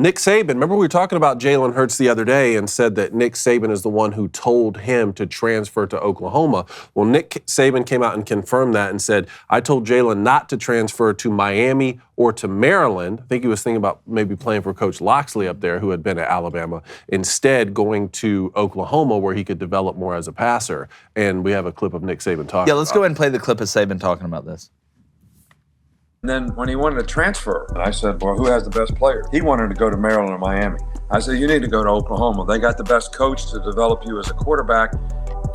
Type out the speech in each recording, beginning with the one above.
Nick Saban, remember we were talking about Jalen Hurts the other day and said that Nick Saban is the one who told him to transfer to Oklahoma. Well, Nick Saban came out and confirmed that and said, I told Jalen not to transfer to Miami or to Maryland. I think he was thinking about maybe playing for Coach Loxley up there, who had been at Alabama, instead going to Oklahoma where he could develop more as a passer. And we have a clip of Nick Saban talking. Yeah, let's go ahead and play the clip of Saban talking about this. And then when he wanted to transfer, I said, well, who has the best player? He wanted to go to Maryland or Miami. I said, you need to go to Oklahoma. They got the best coach to develop you as a quarterback,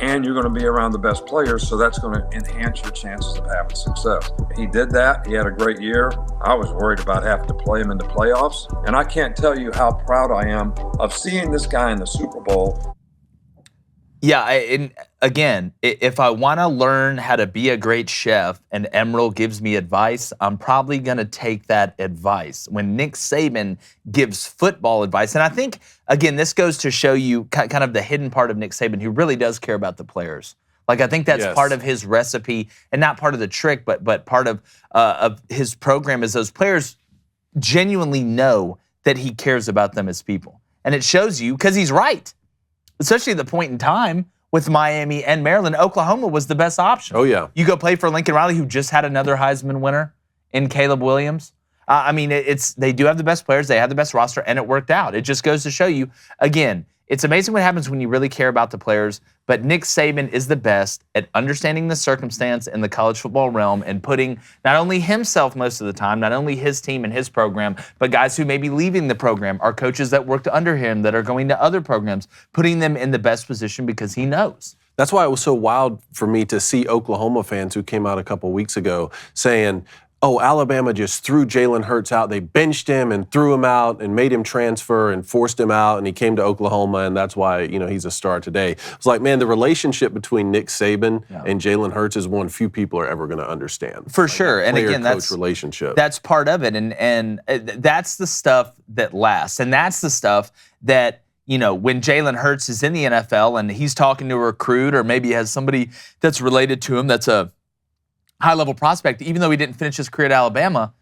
and you're going to be around the best players, so that's going to enhance your chances of having success. He did that. He had a great year. I was worried about having to play him in the playoffs, and I can't tell you how proud I am of seeing this guy in the Super Bowl. Yeah, and again, if I want to learn how to be a great chef and Emerald gives me advice, I'm probably going to take that advice. When Nick Saban gives football advice, and I think, again, this goes to show you kind of the hidden part of Nick Saban, who really does care about the players. Like, I think that's part of his recipe, and not part of the trick, but part of his program is those players genuinely know that he cares about them as people. And it shows you, because he's right. Especially at the point in time with Miami and Maryland, Oklahoma was the best option. Oh, yeah. You go play for Lincoln Riley, who just had another Heisman winner in Caleb Williams. I mean, they do have the best players. They have the best roster, and it worked out. It just goes to show you, again, it's amazing what happens when you really care about the players, but Nick Saban is the best at understanding the circumstance in the college football realm and putting not only himself most of the time, not only his team and his program, but guys who may be leaving the program, or coaches that worked under him that are going to other programs, putting them in the best position because he knows. That's why it was so wild for me to see Oklahoma fans who came out a couple weeks ago saying, oh, Alabama just threw Jalen Hurts out. They benched him and threw him out and made him transfer and forced him out, and he came to Oklahoma, and that's why, he's a star today. It's like, man, the relationship between Nick Saban and Jalen Hurts is one few people are ever going to understand. For sure. And again, that's relationship. That's part of it, and that's the stuff that lasts, and that's the stuff that, when Jalen Hurts is in the NFL and he's talking to a recruit, or maybe he has somebody that's related to him that's a high-level prospect, even though he didn't finish his career at Alabama,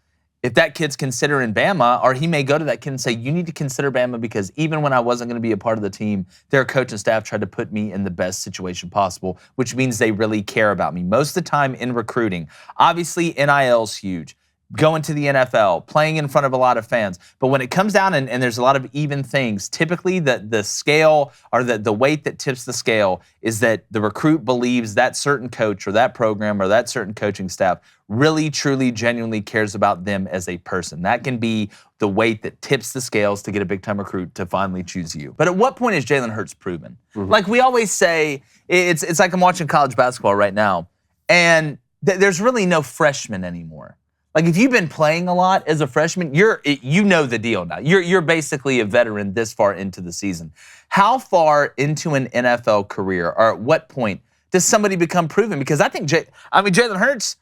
if that kid's considering Bama, or he may go to that kid and say, you need to consider Bama because even when I wasn't going to be a part of the team, their coach and staff tried to put me in the best situation possible, which means they really care about me. Most of the time in recruiting, obviously NIL's huge. Going to the NFL, playing in front of a lot of fans. But when it comes down and there's a lot of even things, typically the scale, or the weight that tips the scale, is that the recruit believes that certain coach or that program or that certain coaching staff really, truly, genuinely cares about them as a person. That can be the weight that tips the scales to get a big-time recruit to finally choose you. But at what point is Jalen Hurts proven? Like we always say, it's like I'm watching college basketball right now, and there's really no freshmen anymore. Like, if you've been playing a lot as a freshman, you know the deal now. You're basically a veteran this far into the season. How far into an NFL career, or at what point does somebody become proven? Because I think Jalen Hurts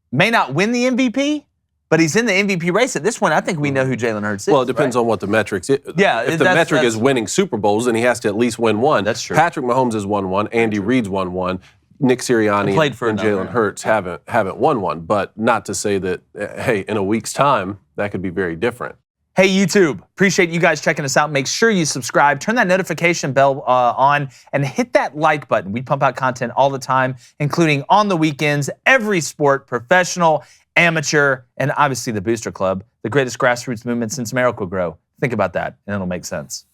may not win the MVP, but he's in the MVP race. At this point, I think we know who Jalen Hurts is. Well, it depends on what the metrics is. Yeah, if the metric is winning Super Bowls, then he has to at least win one. That's true. Patrick Mahomes has won one. Andy Reid's won one. Nick Sirianni and Jalen Hurts haven't won one, but not to say that, hey, in a week's time, that could be very different. Hey, YouTube, appreciate you guys checking us out. Make sure you subscribe, turn that notification bell on, and hit that like button. We pump out content all the time, including on the weekends, every sport, professional, amateur, and obviously the Booster Club, the greatest grassroots movement since Miracle-Gro. Think about that, and it'll make sense.